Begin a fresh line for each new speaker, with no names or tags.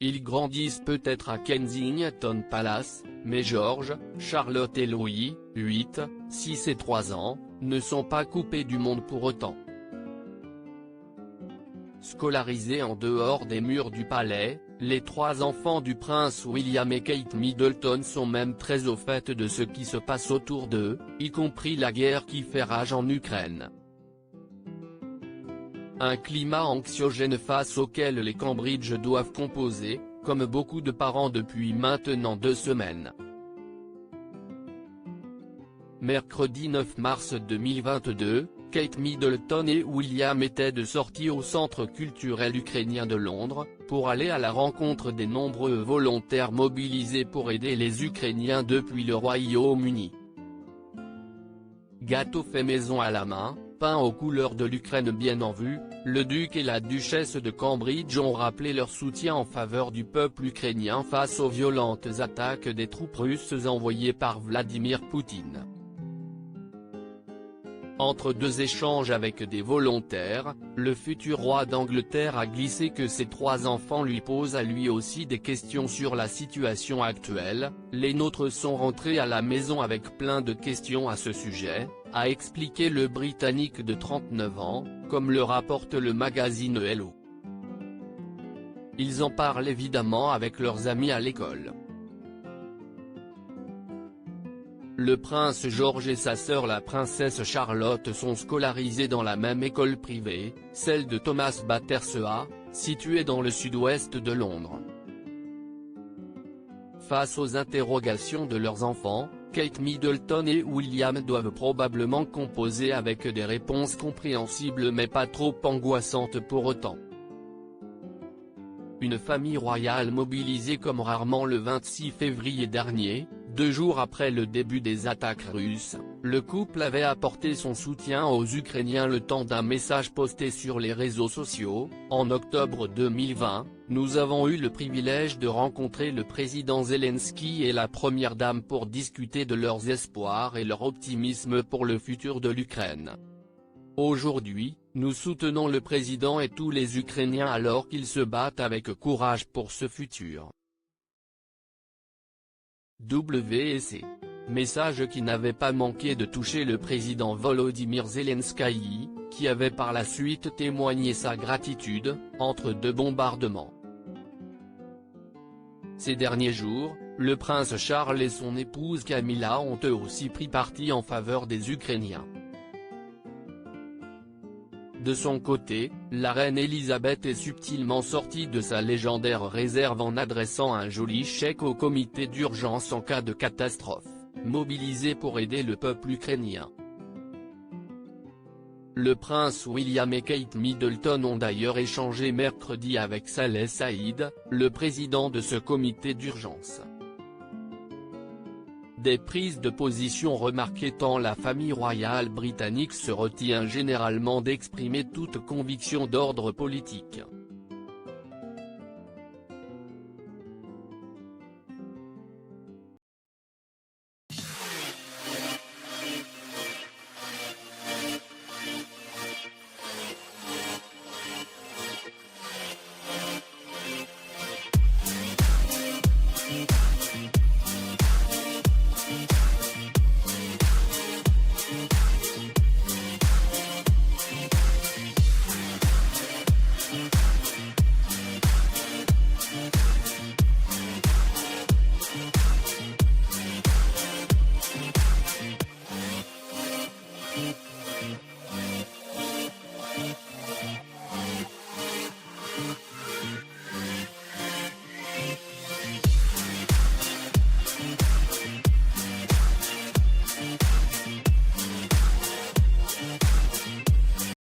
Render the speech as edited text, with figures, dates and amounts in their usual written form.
Ils grandissent peut-être à Kensington Palace, mais George, Charlotte et Louis, 8, 6 et 3 ans, ne sont pas coupés du monde pour autant. Scolarisés en dehors des murs du palais, les 3 enfants du prince William et Kate Middleton sont même très au fait de ce qui se passe autour d'eux, y compris la guerre qui fait rage en Ukraine. Un climat anxiogène face auquel les Cambridge doivent composer, comme beaucoup de parents depuis maintenant 2 semaines. Mercredi 9 mars 2022, Kate Middleton et William étaient de sortie au Centre culturel ukrainien de Londres, pour aller à la rencontre des nombreux volontaires mobilisés pour aider les Ukrainiens depuis le Royaume-Uni. Gâteau fait maison à la main, peint aux couleurs de l'Ukraine bien en vue, le duc et la duchesse de Cambridge ont rappelé leur soutien en faveur du peuple ukrainien face aux violentes attaques des troupes russes envoyées par Vladimir Poutine. Entre 2 échanges avec des volontaires, le futur roi d'Angleterre a glissé que ses 3 enfants lui posent à lui aussi des questions sur la situation actuelle. Les nôtres sont rentrés à la maison avec plein de questions à ce sujet, a expliqué le Britannique de 39 ans, comme le rapporte le magazine Hello. Ils en parlent évidemment avec leurs amis à l'école. Le prince George et sa sœur la princesse Charlotte sont scolarisés dans la même école privée, celle de Thomas Battersea, située dans le sud-ouest de Londres. Face aux interrogations de leurs enfants, Kate Middleton et William doivent probablement composer avec des réponses compréhensibles mais pas trop angoissantes pour autant. Une famille royale mobilisée comme rarement le 26 février dernier, 2 jours après le début des attaques russes, le couple avait apporté son soutien aux Ukrainiens le temps d'un message posté sur les réseaux sociaux. En octobre 2020, nous avons eu le privilège de rencontrer le président Zelensky et la première dame pour discuter de leurs espoirs et leur optimisme pour le futur de l'Ukraine. Aujourd'hui, nous soutenons le président et tous les Ukrainiens alors qu'ils se battent avec courage pour ce futur. WC. Message qui n'avait pas manqué de toucher le président Volodymyr Zelensky, qui avait par la suite témoigné sa gratitude, entre 2 bombardements. Ces derniers jours, le prince Charles et son épouse Camilla ont eux aussi pris parti en faveur des Ukrainiens. De son côté, la reine Elisabeth est subtilement sortie de sa légendaire réserve en adressant un joli chèque au comité d'urgence en cas de catastrophe, mobilisé pour aider le peuple ukrainien. Le prince William et Kate Middleton ont d'ailleurs échangé mercredi avec Saleh Saïd, le président de ce comité d'urgence. Des prises de position remarquées tant la famille royale britannique se retient généralement d'exprimer toute conviction d'ordre politique.